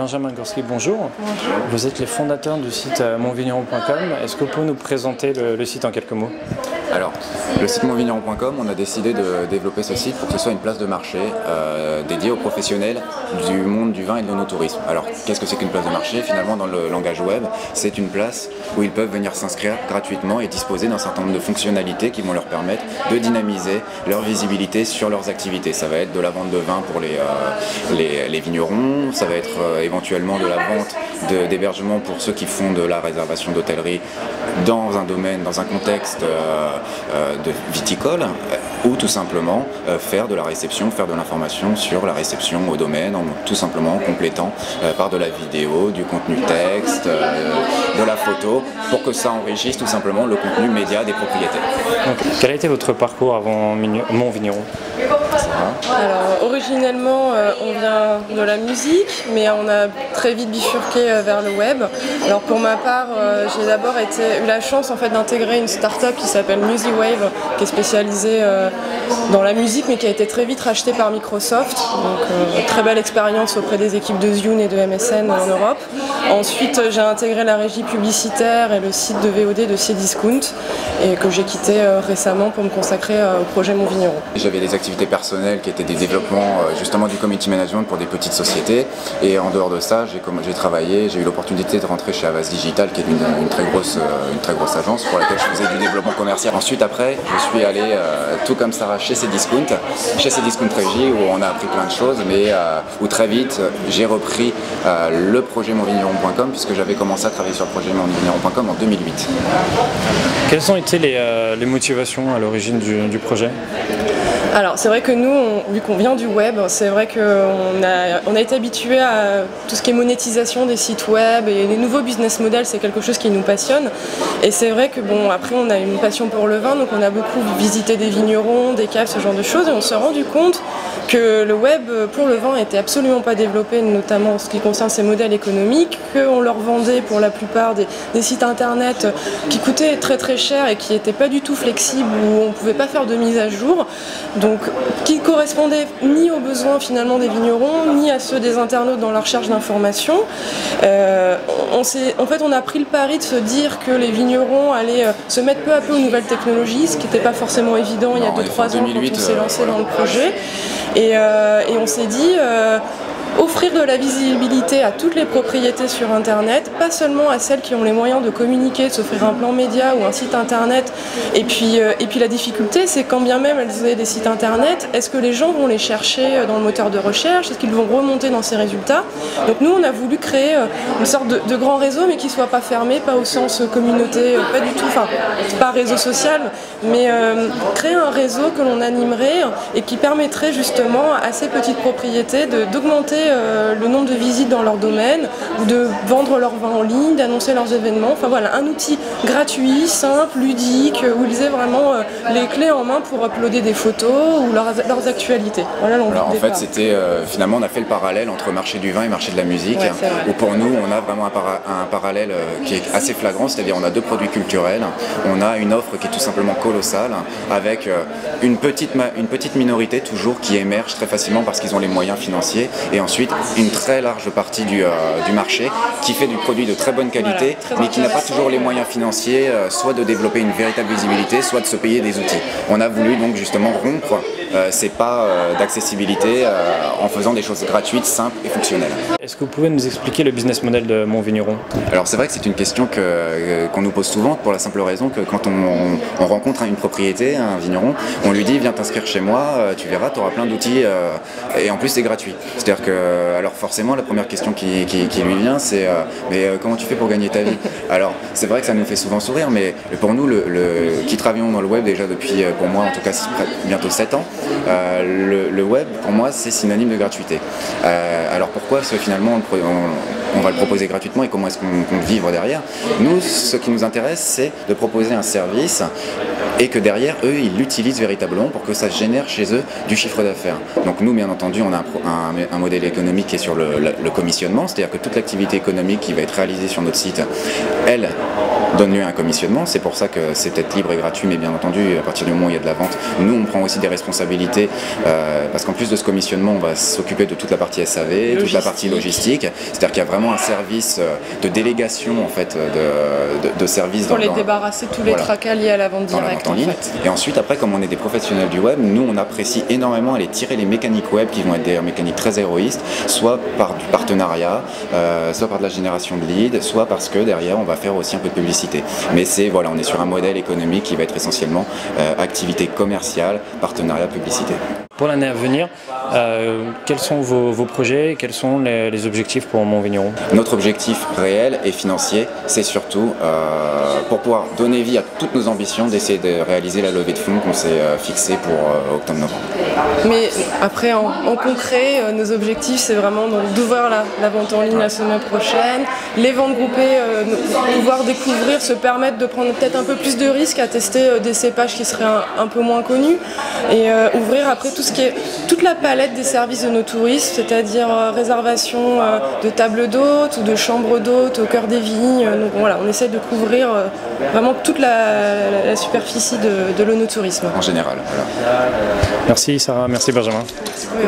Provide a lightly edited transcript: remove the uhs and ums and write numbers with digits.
Benjamin Gorski, bonjour. Bonjour. Vous êtes les fondateurs du site monvigneron.com. Est-ce que vous pouvez nous présenter le site en quelques mots? Alors, le site monvigneron.com, on a décidé de développer ce site pour que ce soit une place de marché dédiée aux professionnels du monde du vin et de l'onotourisme. Alors, qu'est-ce que c'est qu'une place de marché? Finalement, dans le langage web, c'est une place où ils peuvent venir s'inscrire gratuitement et disposer d'un certain nombre de fonctionnalités qui vont leur permettre de dynamiser leur visibilité sur leurs activités. Ça va être de la vente de vin pour les vignerons, ça va être éventuellement de la vente d'hébergement pour ceux qui font de la réservation d'hôtellerie dans un domaine, dans un contexte de viticole, ou tout simplement faire de la réception, faire de l'information sur la réception au domaine, tout simplement en complétant par de la vidéo, du contenu texte, de la photo, pour que ça enrichisse tout simplement le contenu média des propriétaires. Donc, quel a été votre parcours avant Monvigneron? Alors, originellement, on vient de la musique, mais on a très vite bifurqué vers le web. Alors pour ma part, j'ai d'abord eu la chance en fait, d'intégrer une start-up qui s'appelle MusiWave, qui est spécialisée dans la musique, mais qui a été très vite rachetée par Microsoft. Donc très belle expérience auprès des équipes de Zune et de MSN en Europe. Ensuite, j'ai intégré la régie publicitaire et le site de VOD de Cdiscount, et que j'ai quitté récemment pour me consacrer au projet Monvigneron. J'avais des activités personnelles qui étaient des développements justement du community management pour des petites sociétés, et en dehors de ça, j'ai eu l'opportunité de rentrer chez Avas Digital, qui est une très grosse agence pour laquelle je faisais du développement commercial. Ensuite, après, je suis allé tout comme Sarah chez Cdiscount Régie, où on a appris plein de choses, mais où très vite j'ai repris le projet monvigneron.com, puisque j'avais commencé à travailler sur le projet monvigneron.com en 2008. Quelles ont été les motivations à l'origine du projet? Alors c'est vrai que nous, vu qu'on vient du web, c'est vrai qu'on a été habitué à tout ce qui est monétisation des sites web et les nouveaux business models, c'est quelque chose qui nous passionne. Et c'est vrai que bon, après on a une passion pour le vin, donc on a beaucoup visité des vignerons, des caves, ce genre de choses, et on s'est rendu compte que le web pour le vin n'était absolument pas développé, notamment en ce qui concerne ses modèles économiques, qu'on leur vendait pour la plupart des sites internet qui coûtaient très très cher et qui n'étaient pas du tout flexibles, où on ne pouvait pas faire de mise à jour. Donc, qui ne correspondait ni aux besoins finalement des vignerons, ni à ceux des internautes dans la recherche d'informations. En fait, on a pris le pari de se dire que les vignerons allaient se mettre peu à peu aux nouvelles technologies, ce qui n'était pas forcément évident il y a 2-3 ans quand on s'est lancé dans le projet. Et on s'est dit offrir de la visibilité à toutes les propriétés sur internet, pas seulement à celles qui ont les moyens de communiquer, de s'offrir un plan média ou un site internet. Et puis la difficulté, c'est quand bien même elles aient des sites internet, est-ce que les gens vont les chercher dans le moteur de recherche? Est-ce qu'ils vont remonter dans ces résultats? Donc nous, on a voulu créer une sorte de grand réseau, mais qui ne soit pas fermé, pas au sens communauté, pas du tout, enfin, pas réseau social, mais créer un réseau que l'on animerait et qui permettrait justement à ces petites propriétés d'augmenter le nombre de visites dans leur domaine, de vendre leur vin en ligne, d'annoncer leurs événements. Enfin voilà, un outil gratuit, simple, ludique, où ils aient vraiment les clés en main pour uploader des photos ou leurs actualités. Voilà l'envie de départ. En fait, c'était finalement on a fait le parallèle entre marché du vin et marché de la musique, ouais, où pour nous on a vraiment un parallèle qui est assez flagrant, c'est-à-dire on a deux produits culturels, on a une offre qui est tout simplement colossale, avec une petite minorité toujours qui émerge très facilement parce qu'ils ont les moyens financiers, et ensuite une très large partie du marché qui fait du produit de très bonne qualité, voilà, mais qui n'a pas toujours les moyens financiers, soit de développer une véritable visibilité, soit de se payer des outils. On a voulu donc justement rompre ces pas d'accessibilité en faisant des choses gratuites, simples et fonctionnelles. Est-ce que vous pouvez nous expliquer le business model de Monvigneron? Alors c'est vrai que c'est une question qu'on nous pose souvent, pour la simple raison que quand on rencontre une propriété, un vigneron, on lui dit viens t'inscrire chez moi, tu verras, tu auras plein d'outils et en plus c'est gratuit. C'est-à-dire que, alors forcément la première question qui lui vient c'est mais comment tu fais pour gagner ta vie? Alors c'est vrai que ça nous fait souvent sourire, mais pour nous qui travaillons dans le web déjà depuis, pour moi en tout cas bientôt 7 ans, le web pour moi c'est synonyme de gratuité. Alors pourquoi? Parce que finalement on va le proposer gratuitement, et comment est-ce qu'on compte vivre derrière? Nous, ce qui nous intéresse, c'est de proposer un service et que derrière, eux, ils l'utilisent véritablement pour que ça génère chez eux du chiffre d'affaires. Donc nous, bien entendu, on a un modèle économique qui est sur le commissionnement, c'est-à-dire que toute l'activité économique qui va être réalisée sur notre site, elle donne lieu à un commissionnement. C'est pour ça que c'est peut-être libre et gratuit, mais bien entendu, à partir du moment où il y a de la vente, nous on prend aussi des responsabilités parce qu'en plus de ce commissionnement, on va s'occuper de toute la partie SAV, toute la partie logistique. C'est-à-dire qu'il y a vraiment un service de délégation en fait, de services pour les débarrasser tous les tracas liés à la vente directe. En fait. Et ensuite, après, comme on est des professionnels du web, nous on apprécie énormément aller tirer les mécaniques web qui vont être des mécaniques très héroïstes, soit par du partenariat, soit par de la génération de leads, soit parce que derrière on va faire aussi un peu de publicité. Mais voilà, on est sur un modèle économique qui va être essentiellement activité commerciale, partenariat, publicité. Pour l'année à venir, quels sont vos projets et quels sont les objectifs pour Mon Vigneron? Notre objectif réel et financier, c'est surtout pour pouvoir donner vie à toutes nos ambitions, d'essayer de réaliser la levée de fonds qu'on s'est fixée pour octobre-novembre. Mais après, en concret, nos objectifs, c'est vraiment d'ouvrir la vente en ligne la semaine prochaine, les ventes groupées, pouvoir découvrir, se permettre de prendre peut-être un peu plus de risques à tester des cépages qui seraient un peu moins connus et ouvrir après toute la palette des services de nos touristes, c'est-à-dire réservation de tables d'hôtes ou de chambres d'hôtes au cœur des vignes. Donc voilà, on essaie de couvrir vraiment toute la superficie de l'onotourisme. En général, voilà. Merci Sarah, merci Benjamin. Oui.